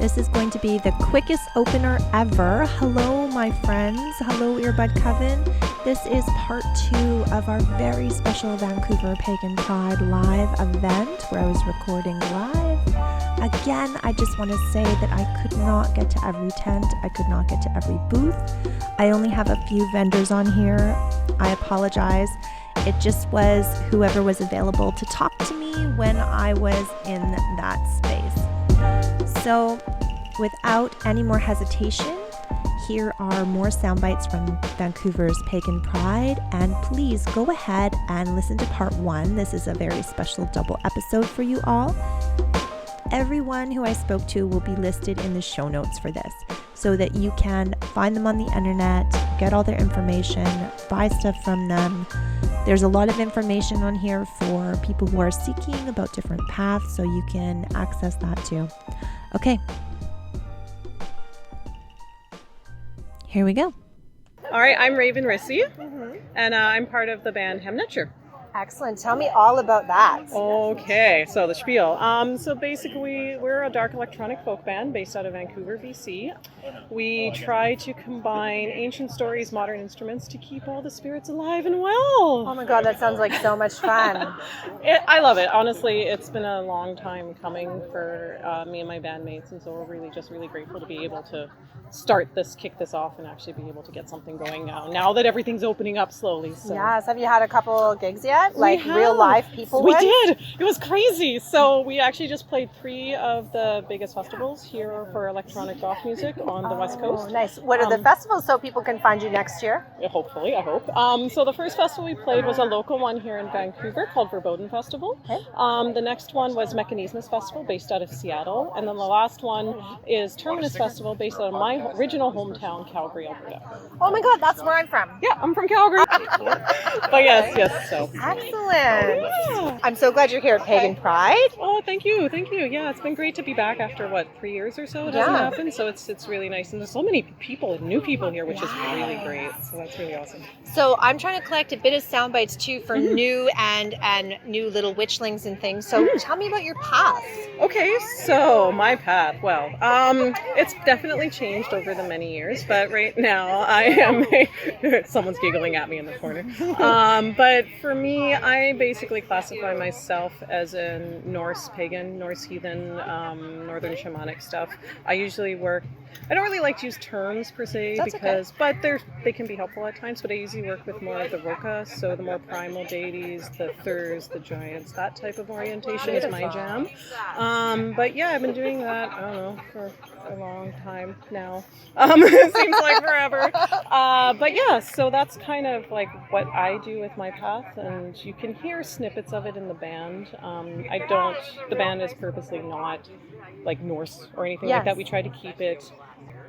This is going to be the quickest opener ever. Hello, my friends. Hello, Earbud Coven. This is part 2 of our very special Vancouver Pagan Pride live event where I was recording live. Again, I just want to say that I could not get to every tent. I could not get to every booth. I only have a few vendors on here. I apologize. It just was whoever was available to talk to me when I was in that space. So, without any more hesitation, here are more sound bites from Vancouver's Pagan Pride, and please go ahead and listen to part 1. This is a very special double episode for you all. Everyone who I spoke to will be listed in the show notes for this, so that you can find them on the internet, get all their information, buy stuff from them. There's a lot of information on here for people who are seeking about different paths, so you can access that too. Okay. Here we go. All right, I'm Raven Rissy, and I'm part of the band Hemnetcher. Excellent. Tell me all about that. Okay, so the spiel. So basically, we're a dark electronic folk band based out of Vancouver, BC. We try to combine ancient stories, modern instruments to keep all the spirits alive and well. Oh my God, that sounds like so much fun. I love it. Honestly, it's been a long time coming for me and my bandmates, and so we're really grateful to be able to kick this off and actually be able to get something going now that everything's opening up slowly. So. Yes. Have you had a couple gigs yet? Like real live people? We did. It was crazy. So we actually just played 3 of the biggest festivals here for electronic goth music on the West Coast. Nice. What are the festivals so people can find you next year? Hopefully, I hope. So the first festival we played was a local one here in Vancouver called Verboten Festival. Okay. The next one was Mechanismus Festival based out of Seattle. And then the last one is Terminus Festival based out of my original hometown, Calgary, Alberta. Oh my God, that's where I'm from. Yeah, I'm from Calgary. But yes, so. Excellent. Yeah. I'm so glad you're here at Pagan Pride. Oh, thank you. Yeah, it's been great to be back after 3 years or so. It hasn't happened, so it's really nice. And there's so many people, new people here, which is really great. So that's really awesome. So I'm trying to collect a bit of sound bites too for new and new little witchlings and things. So tell me about your path. Okay, so my path. Well, it's definitely changed over the many years, but right now I am someone's giggling at me in the corner. But for me, I basically classify myself as a Norse pagan, Norse heathen, northern shamanic stuff. I usually I don't really like to use terms per se but they can be helpful at times, but I usually work with more of the Roka, so the more primal deities, the Thurs, the giants, that type of orientation is my jam. But yeah, I've been doing that, I don't know, for a long time now. It seems like forever. But yeah, so that's kind of like what I do with my path, and you can hear snippets of it in the band. The band is purposely not like Norse or anything like that. We try to keep it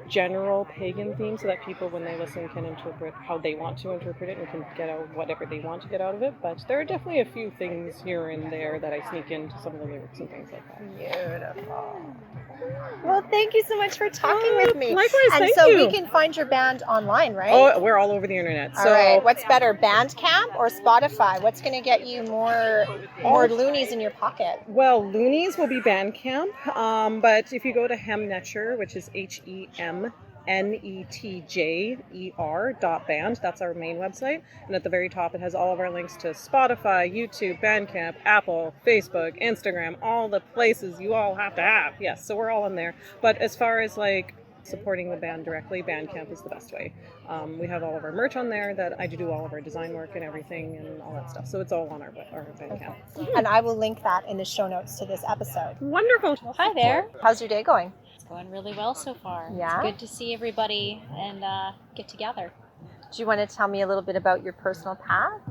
general pagan theme so that people, when they listen, can interpret how they want to interpret it and can get out whatever they want to get out of it. But there are definitely a few things here and there that I sneak into some of the lyrics and things like that. Beautiful. Well, thank you so much for talking with me. Likewise, and thank so you. we can find your band online, right? Oh, we're all over the internet. All right. What's better, Bandcamp or Spotify? What's going to get you more loonies in your pocket? Well, loonies will be Bandcamp, but if you go to Hemnetcher, which is HEMNETJER.band, that's our main website, and at the very top it has all of our links to Spotify, YouTube, Bandcamp, Apple, Facebook, Instagram, all the places you all have to have. Yes, so we're all in there. But as far as like supporting the band directly, Bandcamp is the best way. We have all of our merch on there that I do all of our design work and everything and all that stuff. So it's all on our Bandcamp. Okay. And I will link that in the show notes to this episode. Wonderful. Well, hi there. How's your day going? It's going really well so far. Yeah? It's good to see everybody and get together. Do you want to tell me a little bit about your personal path?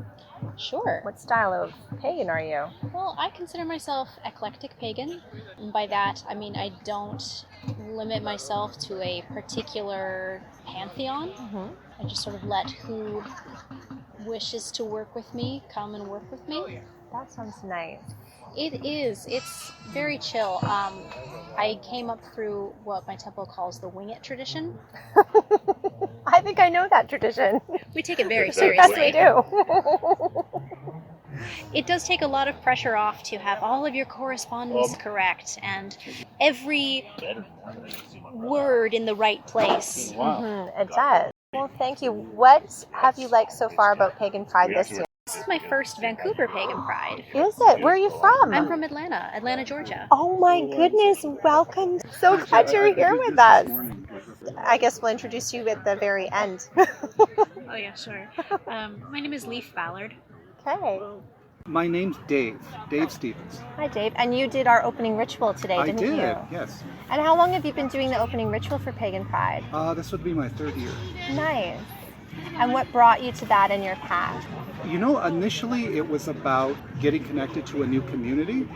Sure. What style of pagan are you? Well, I consider myself eclectic pagan. And by that, I mean I don't limit myself to a particular pantheon. I just sort of let who wishes to work with me come and work with me. That sounds nice. It is. It's very chill. I came up through what my temple calls the wing it tradition. I think I know that tradition. We take it very Yes, seriously. we do. It does take a lot of pressure off to have all of your correspondence correct and every word in the right place. It does. Well, thank you. What have you liked so far about Pagan Pride this year? This is my first Vancouver Pagan Pride. Is it? Where are you from? I'm from Atlanta, Georgia. Oh my goodness, welcome. So glad you're here with us. I guess we'll introduce you at the very end. Oh yeah, sure. My name is Leaf Ballard. Okay. My name's Dave Stevens. Hi, Dave. And you did our opening ritual today, I didn't did, you? yes. And how long have you been doing the opening ritual for Pagan Pride? This would be my third year. Nice. And what brought you to that in your path? You know, initially it was about getting connected to a new community.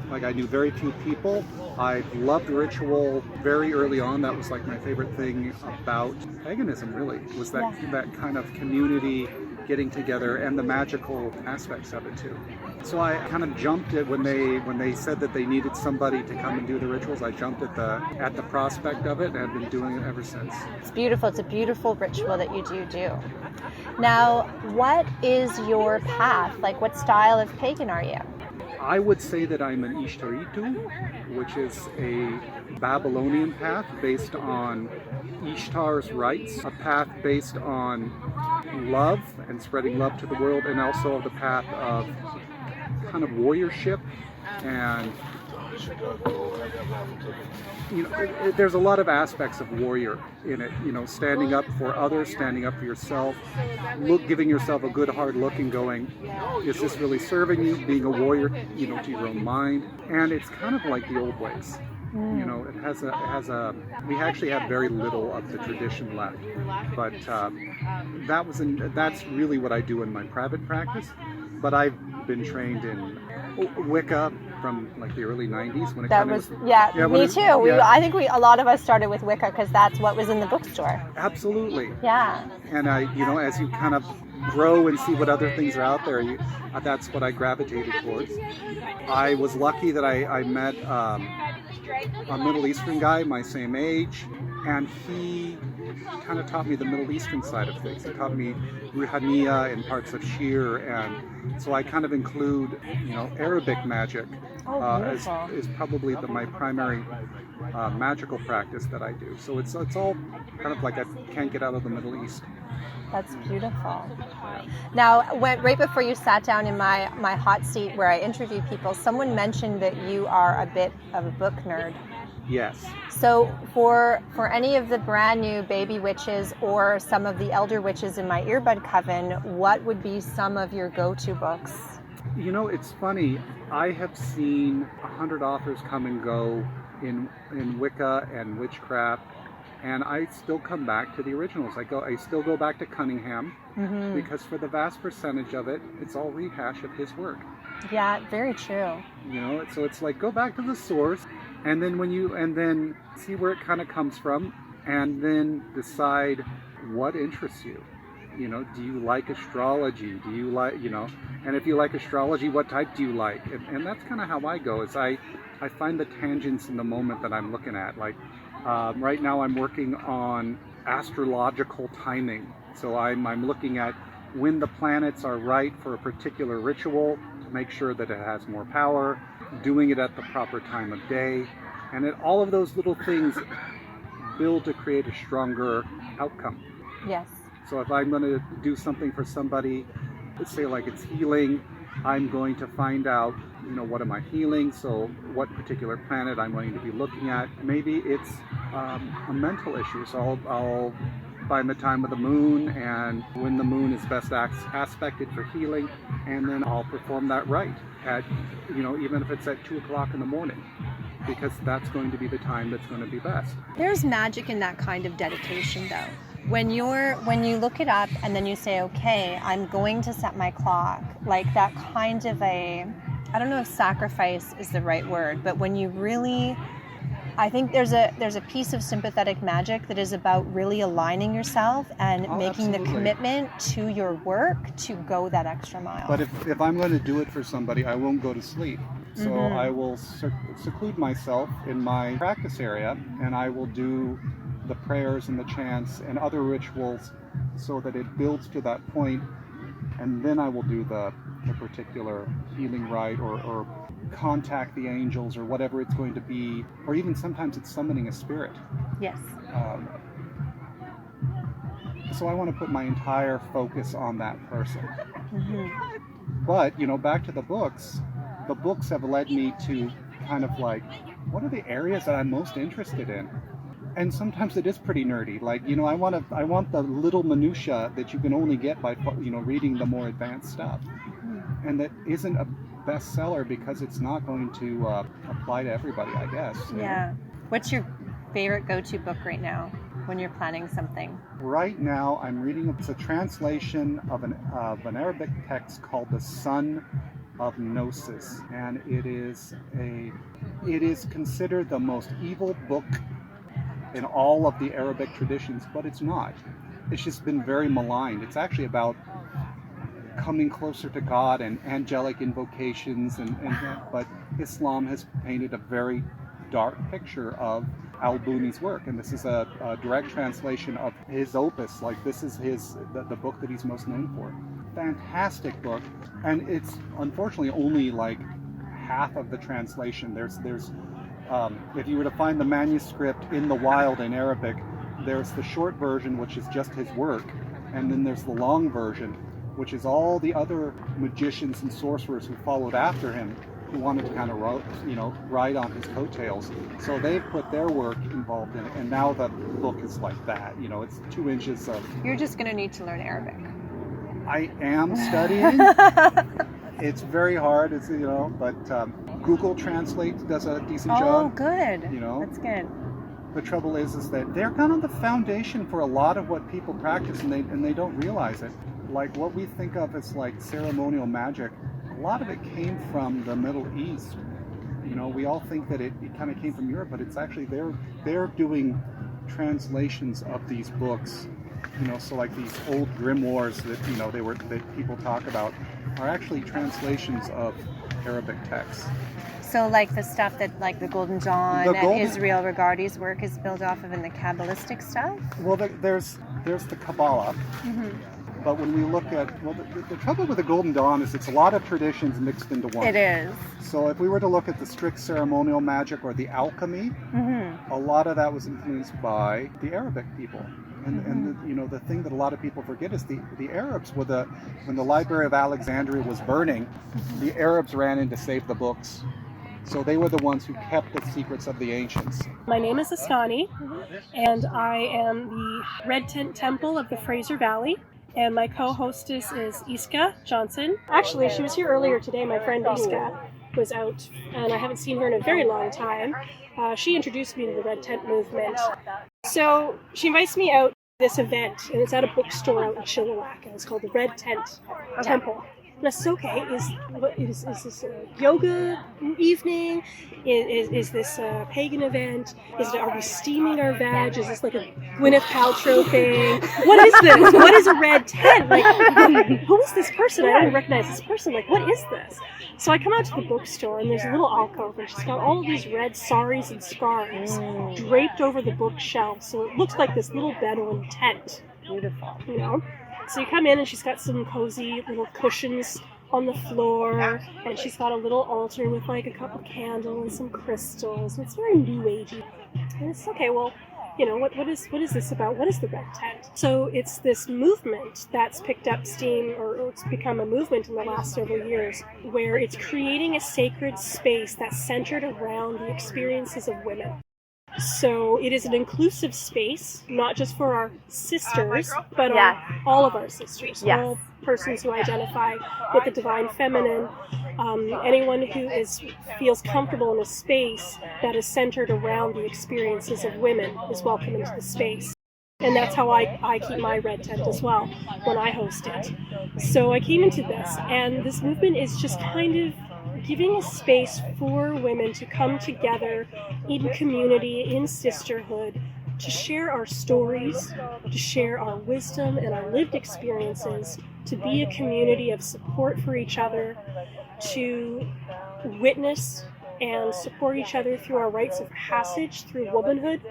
Like, I knew very few people. I loved ritual very early on. That was like my favorite thing about paganism, really, was that kind of community getting together and the magical aspects of it too. So I kind of jumped at when they said that they needed somebody to come and do the rituals. I jumped at the prospect of it and have been doing it ever since. It's beautiful. It's a beautiful ritual that you do. Now, what is your path? Like, what style of pagan are you? I would say that I'm an Ishtaritu, which is a Babylonian path based on Ishtar's rites, a path based on love and spreading love to the world, and also the path of kind of warriorship. And there's a lot of aspects of warrior in it. Standing up for others, standing up for yourself, giving yourself a good hard look and going, is this really serving you? Being a warrior, to your own mind. And it's kind of like the old ways. It has a. We actually have very little of the tradition left, but that's really what I do in my private practice. But I've been trained in Wicca from like the early '90s when it me too. I think a lot of us started with Wicca because that's what was in the bookstore. Absolutely. Yeah. And as you kind of grow and see what other things are out there, that's what I gravitated towards. I was lucky that I met a Middle Eastern guy my same age, and he kind of taught me the Middle Eastern side of things. He taught me Ruhaniya and parts of Shir, and so I kind of include, Arabic magic is probably my primary magical practice that I do. So it's all kind of like I can't get out of the Middle East. That's beautiful. Now, right before you sat down in my hot seat where I interview people, someone mentioned that you are a bit of a book nerd. Yes. So for any of the brand new baby witches or some of the elder witches in my earbud coven, what would be some of your go-to books? It's funny. I have seen 100 authors come and go in Wicca and witchcraft, and I still come back to the originals. I still go back to Cunningham, because for the vast percentage of it, it's all rehash of his work. Yeah, very true. So it's like, go back to the source, and then see where it kind of comes from, and then decide what interests you. Do you like astrology? Do you like, and if you like astrology, what type do you like? And that's kind of how I go, is I find the tangents in the moment that I'm looking at. Like, right now I'm working on astrological timing. So I'm looking at when the planets are right for a particular ritual to make sure that it has more power, doing it at the proper time of day. And all of those little things build to create a stronger outcome. Yes. So if I'm going to do something for somebody, let's say like it's healing, I'm going to find out, what am I healing? So what particular planet I'm going to be looking at. Maybe it's a mental issue. So I'll find the time of the moon and when the moon is best aspected for healing, and then I'll perform that rite at, even if it's at 2 o'clock in the morning, because that's going to be the time that's going to be best. There's magic in that kind of dedication, though. when you look it up and then you say, okay, I'm going to set my clock, like that kind of I don't know if sacrifice is the right word, but when you really, I think there's a piece of sympathetic magic that is about really aligning yourself and making absolutely. the commitment to your work to go that extra mile. But if I'm going to do it for somebody, I won't go to sleep. So I will seclude myself in my practice area, and I will do the prayers and the chants and other rituals so that it builds to that point, and then I will do the particular healing rite or contact the angels or whatever it's going to be, or even sometimes it's summoning a spirit. Yes. So I want to put my entire focus on that person. But, back to the books have led me to kind of like, what are the areas that I'm most interested in? And sometimes it is pretty nerdy. Like, I want the little minutia that you can only get by, reading the more advanced stuff. And that isn't a bestseller because it's not going to apply to everybody, I guess. Yeah. What's your favorite go-to book right now when you're planning something? Right now, I'm reading a translation of an Arabic text called The Son of Gnosis, and it is considered the most evil book in all of the Arabic traditions, but it's not. It's just been very maligned. It's actually about coming closer to God and angelic invocations, but Islam has painted a very dark picture of Al-Buni's work, and this is a direct translation of his opus. Like, this is the book that he's most known for. Fantastic book, and it's unfortunately only like half of the translation. There's if you were to find the manuscript in the wild in Arabic, there's the short version, which is just his work, and then there's the long version, which is all the other magicians and sorcerers who followed after him, who wanted to kind of ride on his coattails. So they've put their work involved in it, and now the book is like that. It's 2 inches of... You're just going to need to learn Arabic. I am studying. It's very hard, but Google Translate does a decent job. Oh, good. That's good. The trouble is that they're kind of the foundation for a lot of what people practice, and they don't realize it. Like what we think of as like ceremonial magic, a lot of it came from the Middle East. We all think that it kind of came from Europe, but it's actually they're doing translations of these books. So like these old grimoires that people talk about are actually translations of Arabic texts. So like the stuff that like the Golden Dawn and Israel Regardie's work is built off of in the Kabbalistic stuff? Well, there's the Kabbalah. But when we look at, the trouble with the Golden Dawn is it's a lot of traditions mixed into one. It is. So if we were to look at the strict ceremonial magic or the alchemy, a lot of that was influenced by the Arabic people. And the thing that a lot of people forget is the Arabs when the Library of Alexandria was burning, the Arabs ran in to save the books. So they were the ones who kept the secrets of the ancients. My name is Astani, and I am the Red Tent Temple of the Fraser Valley. And my co-hostess is Iska Johnson. Actually, she was here earlier today. My friend Iska was out, and I haven't seen her in a very long time. She introduced me to the Red Tent movement. So she invites me out to this event, and it's at a bookstore out in Chilliwack, and it's called the Red Tent Temple. And I said, okay, is this a yoga evening? Is this a pagan event? Are we steaming our veg? Is this like a Gwyneth Paltrow thing? What is this? What is a red tent? Like, who is this person? I don't recognize this person. Like, what is this? So I come out to the bookstore, and there's a little alcove, and she's got all of these red saris and scarves draped over the bookshelf, so it looks like this little Bedouin tent. Beautiful. So you come in, and she's got some cozy little cushions on the floor, and she's got a little altar with like a couple candles and some crystals. It's very new agey. And it's okay, well, what is this about? What is the Red Tent? So it's this movement that's picked up steam, or it's become a movement in the last several years, where it's creating a sacred space that's centered around the experiences of women. So it is an inclusive space, not just for our sisters, but all of our sisters, all persons who identify with the divine feminine. Anyone who feels comfortable in a space that is centered around the experiences of women is welcome into the space. And that's how I keep my red tent as well when I host it. So I came into this, and this movement is just kind of giving a space for women to come together in community, in sisterhood, to share our stories, to share our wisdom and our lived experiences, to be a community of support for each other, to witness and support each other through our rites of passage through womanhood.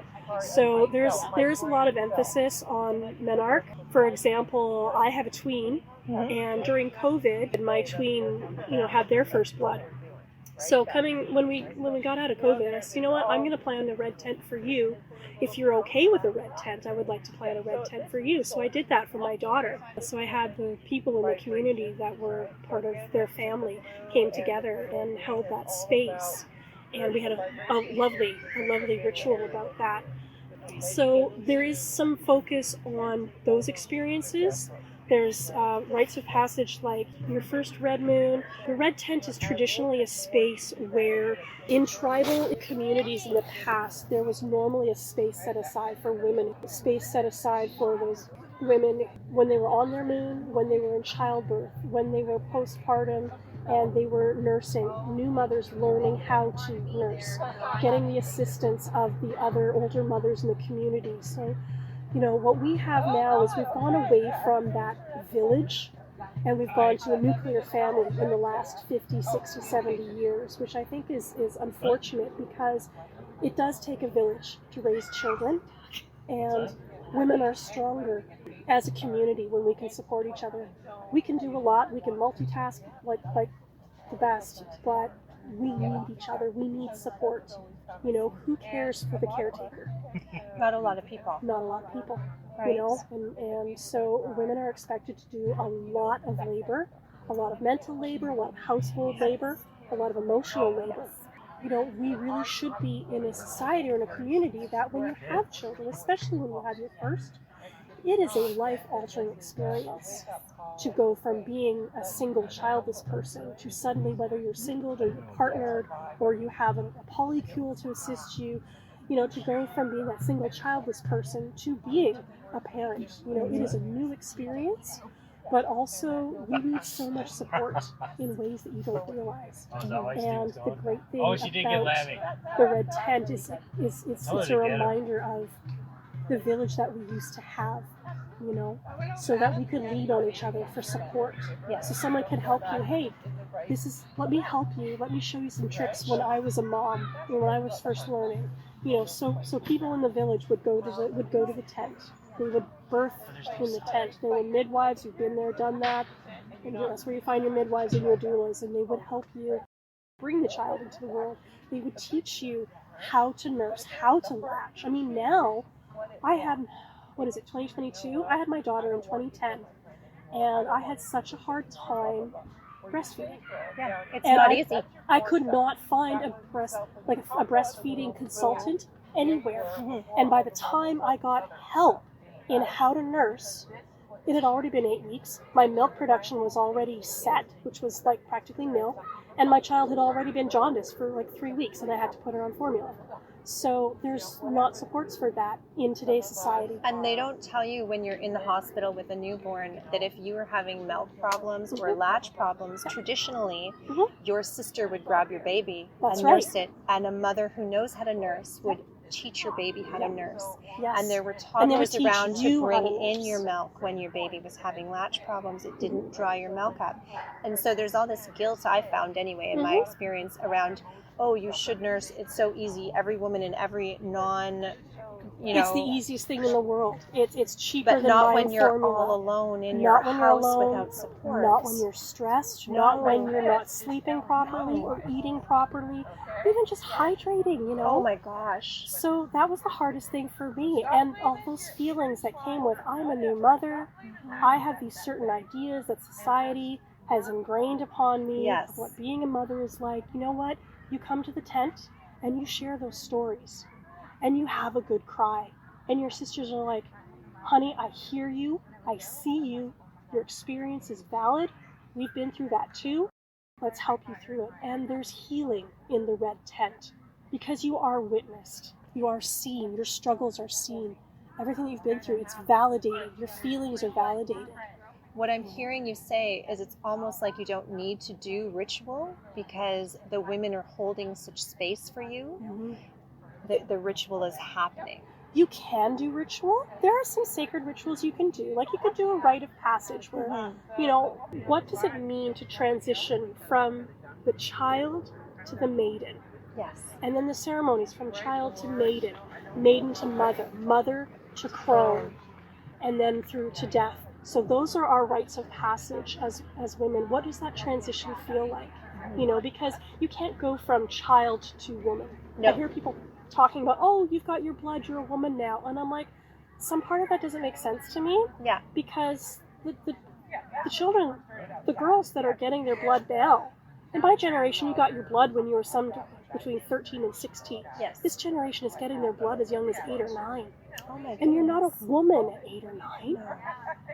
So there's a lot of emphasis on menarche. For example, I have a tween, and during COVID, my tween, had their first blood. So when we got out of COVID, I said, you know what, I'm going to plan a red tent for you. If you're okay with a red tent, I would like to plan a red tent for you. So I did that for my daughter. So I had the people in the community that were part of their family came together and held that space. And we had a lovely ritual about that. So there is some focus on those experiences. There's rites of passage like your first red moon. The red tent is traditionally a space where in tribal communities in the past, there was normally a space set aside for women, a space set aside for those women when they were on their moon, when they were in childbirth, when they were postpartum, and they were nursing, new mothers learning how to nurse, getting the assistance of the other older mothers in the community. So what we have now is we've gone away from that village and we've gone to a nuclear family in the last 50, 60, 70 years, which I think is unfortunate because it does take a village to raise children, and women are stronger as a community when we can support each other. We can do a lot, we can multitask like the best, but we need each other, we need support. Who cares for the caretaker? Not a lot of people. Not a lot of people, Right. and so women are expected to do a lot of labor, a lot of mental labor, a lot of household labor, a lot of emotional labor. We really should be in a society or in a community that when you have children, especially when you have your first, it is a life-altering experience to go from being a single childless person to suddenly, whether you're single or you're partnered or you have a polycule to assist you, to go from being that single childless person to being a parent. It is a new experience, but also we need so much support in ways that you don't realize. And the great thing about the red tent is it's a reminder of the village that we used to have, so that we could lean on each other for support. So someone can help you. Hey, let me help you. Let me show you some tricks when I was a mom, when I was first learning. So people in the village would go to the tent. They would birth in the tent. There were midwives who've been there, done that. And that's where you find your midwives and your doulas, and they would help you bring the child into the world. They would teach you how to nurse, how to latch. I mean, now I had, 2022? I had my daughter in 2010, and I had such a hard time breastfeeding. Yeah, it's And not easy. I could not find a breastfeeding consultant anywhere. And by the time I got help in how to nurse, it had already been 8 weeks. My milk production was already set, which was practically nil, and my child had already been jaundiced for 3 weeks, and I had to put her on formula. So there's not supports for that in today's society. And they don't tell you when you're in the hospital with a newborn that if you were having milk problems or latch problems, traditionally your sister would grab your baby and nurse it, and a mother who knows how to nurse would teach your baby how to nurse. Yes. And there were toddlers around to bring in nurse. your milk when your baby was having latch problems. It didn't dry your milk up. And so there's all this guilt, I found anyway, in my experience around, oh, you should nurse. It's so easy. Every woman in every it's the easiest thing in the world. It's cheaper but than not buying when you're formula. all alone in Not your when you're house alone, without support. Not when you're stressed. Not when you're not sleeping properly or eating properly. Even just hydrating, Oh my gosh. So that was the hardest thing for me, and all those feelings that came with, I'm a new mother, I have these certain ideas that society has ingrained upon me of what being a mother is like. You know what? You come to the tent and you share those stories and you have a good cry, and your sisters are like, honey, I hear you, I see you, your experience is valid, we've been through that too, let's help you through it. And there's healing in the red tent because you are witnessed, you are seen, your struggles are seen, everything you've been through, it's validated. Your feelings are validated. What I'm hearing you say is it's almost like you don't need to do ritual because the women are holding such space for you. Mm-hmm. The ritual is happening. You can do ritual. There are some sacred rituals you can do. Like you could do a rite of passage where, you know, what does it mean to transition from the child to the maiden? Yes. And then the ceremonies from child to maiden, maiden to mother, mother to crone, and then through to death. So those are our rites of passage as women. What does that transition feel like? You know, because you can't go from child to woman. No. I hear people talking about, oh, you've got your blood, you're a woman now. And I'm like, some part of that doesn't make sense to me. Yeah. Because the children, the girls that are getting their blood now, in my generation, you got your blood when you were between 13 and 16. Yes. This generation is getting their blood as young as 8 or 9. Oh my goodness. And you're not a woman at 8 or 9.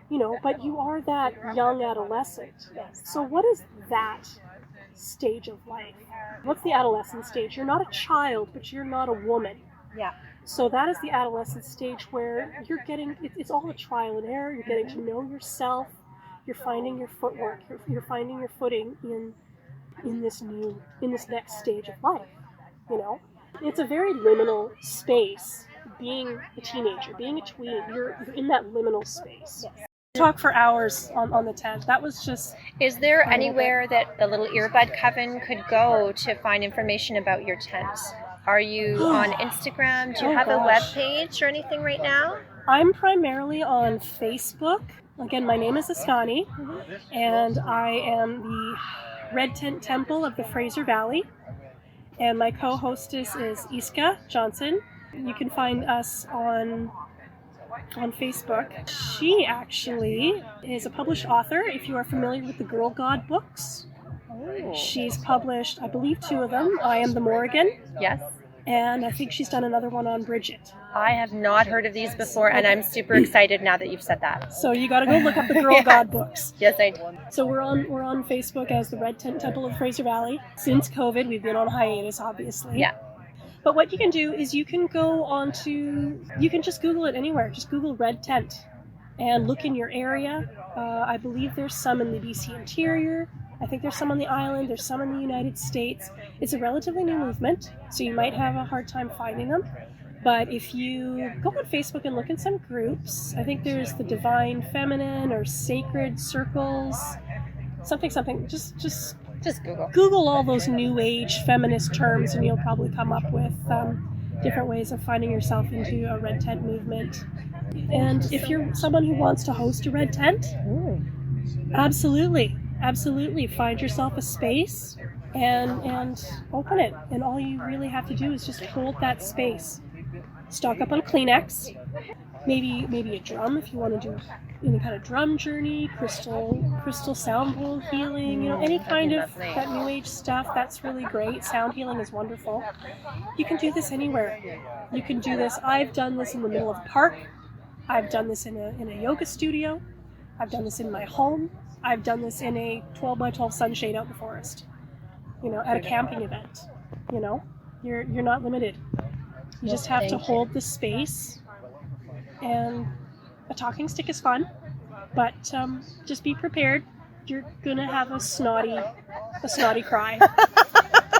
You know, but you are that young adolescent. Yes. So what is that stage of life? What's the adolescent stage? You're not a child, but you're not a woman. Yeah. So that is the adolescent stage where you're getting, it's all a trial and error. You're getting to know yourself. You're finding your footwork. You're finding your footing in this next stage of life. You know, it's a very liminal space. Being a teenager, being a tween, you're in that liminal space. Yes. Talk for hours on the tent. That was just... Is there anywhere that the little earbud coven could go to find information about your tent? Are you on Instagram? Do you have a web page or anything right now? I'm primarily on Facebook. Again, my name is Astani, and I am the Red Tent Temple of the Fraser Valley, and my co-hostess is Iska Johnson. You can find us on Facebook. She actually is a published author, if you are familiar with the Girl God books. Oh. She's published, I believe, 2 of them. I Am the Morrigan. Yes. And I think she's done another one on Bridget. I have not heard of these before, and I'm super excited now that you've said that. So you got to go look up the Girl God books. Yes, I do. So we're on Facebook as the Red Tent Temple of Fraser Valley. Since COVID, we've been on hiatus, obviously. Yeah. But what you can do is you can you can just Google it anywhere. Just Google Red Tent and look in your area. I believe there's some in the BC interior. I think there's some on the island. There's some in the United States. It's a relatively new movement, so you might have a hard time finding them. But if you go on Facebook and look in some groups, I think there's the Divine Feminine or Sacred Circles, something. Just Google all those new age feminist terms, and you'll probably come up with different ways of finding yourself into a red tent movement. And if you're someone who wants to host a red tent, absolutely find yourself a space and open it. And all you really have to do is just hold that space. Stock up on Kleenex, maybe a drum if you want to do any kind of drum journey, crystal sound bowl healing, any kind of that new age stuff. That's really great. Sound healing is wonderful. You can do this anywhere. You can do this. I've done this in the middle of a park. I've done this in a yoga studio. I've done this in my home. I've done this in a 12 by 12 sunshade out in the forest. At a camping event. You're not limited. You just have to hold the space. And a talking stick is fun, but just be prepared. You're gonna have a snotty cry.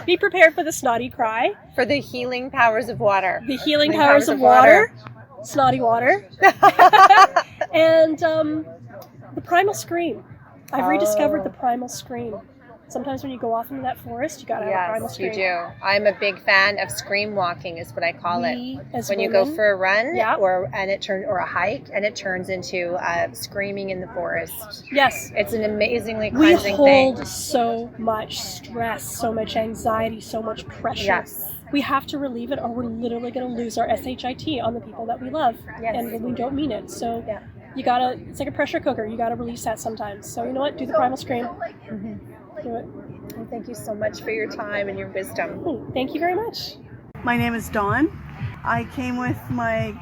Be prepared for the snotty cry. For the healing powers of water. The healing powers of water. Snotty water. And the primal scream. I've rediscovered the primal scream. Sometimes when you go off into that forest, you gotta have a primal scream. Yes, you do. I'm a big fan of scream walking, is what I call it. When you go for a run or a hike, and it turns into screaming in the forest. Yes, it's an amazingly cleansing thing. We hold so much stress, so much anxiety, so much pressure. Yes. We have to relieve it, or we're literally going to lose our SHIT on the people that we love, and we don't mean it. So you gotta. It's like a pressure cooker. You gotta release that sometimes. So you know what? Do the primal scream. Mm-hmm. Do it. Well, thank you so much for your time and your wisdom. Thank you very much. My name is Dawn. I came with my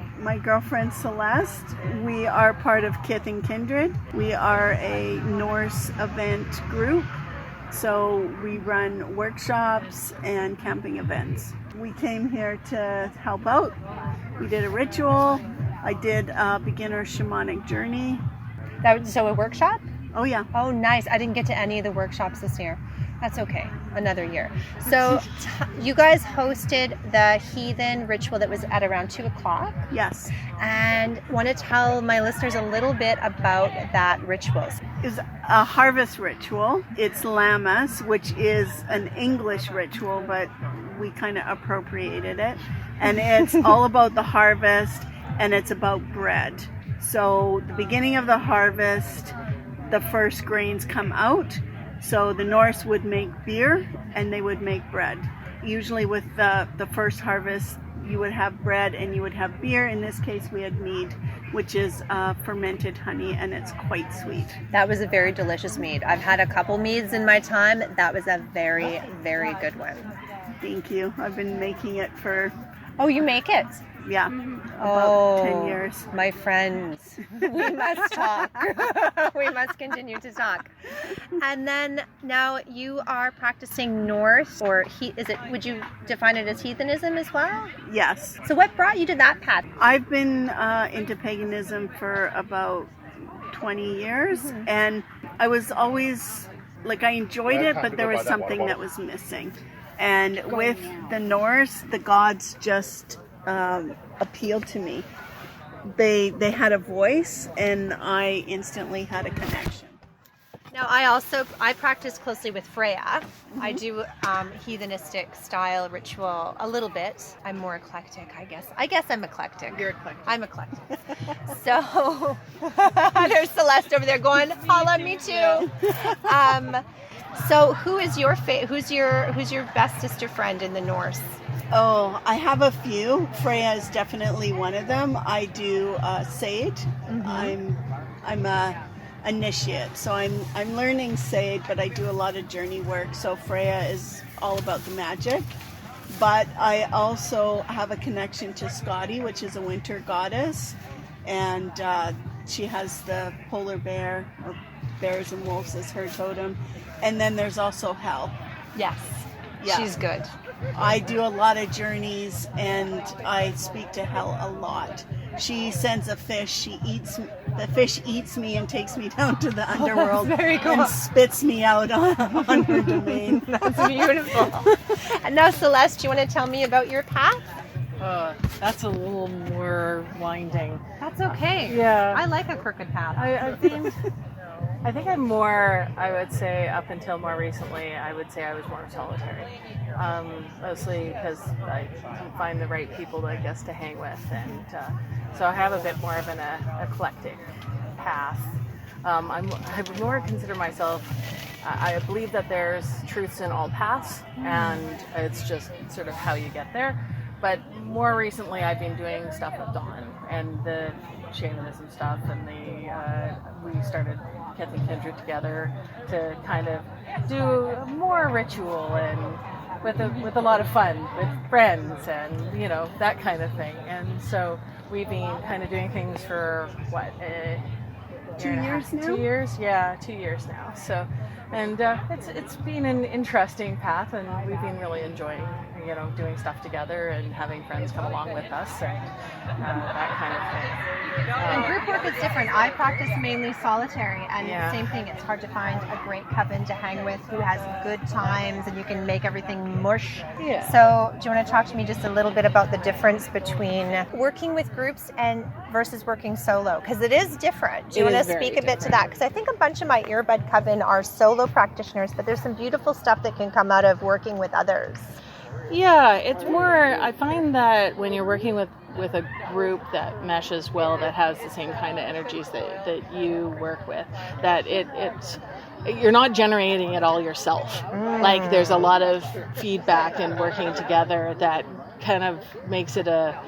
girlfriend Celeste. We are part of Kith and Kindred. We are a Norse event group, so we run workshops and camping events. We came here to help out. We did a ritual I did a beginner shamanic journey. So a workshop? Oh yeah. Oh, nice. I didn't get to any of the workshops this year. That's okay. Another year. So you guys hosted the heathen ritual that was at around 2:00. Yes. And want to tell my listeners a little bit about that ritual. It was a harvest ritual. It's Lammas, which is an English ritual, but we kind of appropriated it. And it's all about the harvest, and it's about bread. So the beginning of the harvest, the first grains come out. So the Norse would make beer and they would make bread. Usually with the first harvest, you would have bread and you would have beer. In this case, we had mead, which is fermented honey, and it's quite sweet. That was a very delicious mead. I've had a couple meads in my time. That was a very, very good one. Thank you. I've been making it for... Oh, you make it? Yeah, about 10 years. My friends, we must talk. We must continue to talk. And then now you are practicing Norse, or would you define it as heathenism as well? Yes. So what brought you to that path? I've been into paganism for about 20 years, and I was always, I enjoyed it, but there was something that was missing. And with the Norse, the gods just appealed to me. They had a voice, and I instantly had a connection. Now I practice closely with Freya. I do heathenistic style ritual a little bit. I'm more eclectic, I guess. I guess I'm eclectic. You're eclectic. I'm eclectic. So there's Celeste over there going, holla, me too. So who is who's your best sister friend in the Norse? Oh, I have a few. Freya is definitely one of them. I do Sage. I'm a initiate, so I'm learning Sage, but I do a lot of journey work. So Freya is all about the magic. But I also have a connection to Scotty, which is a winter goddess, and she has the polar bear, or bears and wolves as her totem. And then there's also Hel. Yes. Yeah. She's good. I do a lot of journeys, and I speak to Hel a lot. She sends a fish. The fish eats me and takes me down to the underworld. That's very cool. And spits me out on her domain. That's beautiful. And now, Celeste, do you want to tell me about your path? That's a little more winding. That's okay. Yeah. I like a crooked path. I think I'm more, I would say, up until more recently, I would say I was more solitary. Mostly because I can find the right people, I guess, to hang with. And so I have a bit more of an eclectic path. I would more consider myself, I believe that there's truths in all paths, and it's just sort of how you get there. But more recently, I've been doing stuff with Dawn and the shamanism stuff, and we started Getting Kindred together to kind of do more ritual and with a lot of fun with friends and that kind of thing. And so we've been kind of doing things for 2 years now? 2 years, yeah, 2 years now. So, and it's been an interesting path, and we've been really enjoying doing stuff together and having friends come along with us and that kind of thing. And group work is different. I practice mainly solitary, and same thing. It's hard to find a great coven to hang with who has good times, and you can make everything mush. Yeah. So do you want to talk to me just a little bit about the difference between working with groups and versus working solo? Because it is different. Do you want to speak a bit to that? Because I think a bunch of my earbud coven are solo practitioners, but there's some beautiful stuff that can come out of working with others. Yeah, it's more, I find that when you're working with a group that meshes well, that has the same kind of energies that you work with, that you're not generating it all yourself. Like there's a lot of feedback and working together that kind of makes it a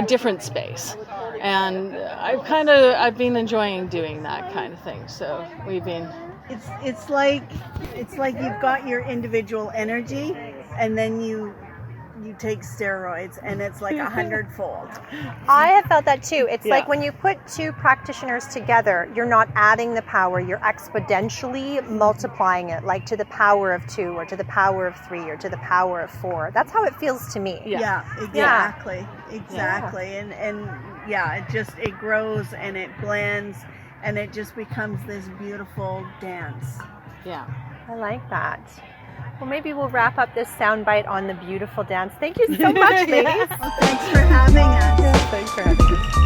different space. And I've been enjoying doing that kind of thing. So we've been... It's like you've got your individual energy, and then you take steroids, and it's like 100-fold. I have felt that too. It's like when you put two practitioners together, you're not adding the power, you're exponentially multiplying it, like to the power of 2 or to the power of 3 or to the power of 4. That's how it feels to me. Yeah, exactly. Yeah. And it grows and it blends and it just becomes this beautiful dance. Yeah. I like that. Well, maybe we'll wrap up this soundbite on the beautiful dance. Thank you so much, ladies. Well, thanks for having us. Thanks for having us.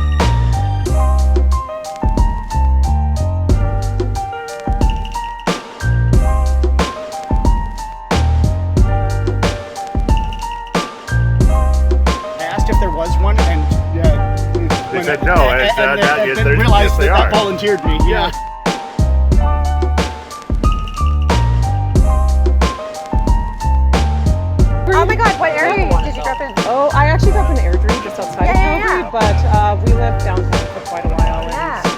If there was one, and they said no, and then realized yes, they that are. Volunteered me. Yeah. Oh my God, what area did you grow up in? Oh, I actually grew up in Airdrie, just outside of Calgary, yeah. but we lived downtown for quite a while, and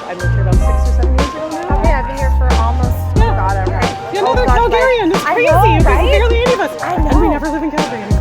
I moved here about 6 or 7 years ago now. Okay, I've been here for almost, Yeah. God, You're another God, Calgarian, it's I crazy, know, there's right? barely any of us. I And we know. never live in Calgary anymore.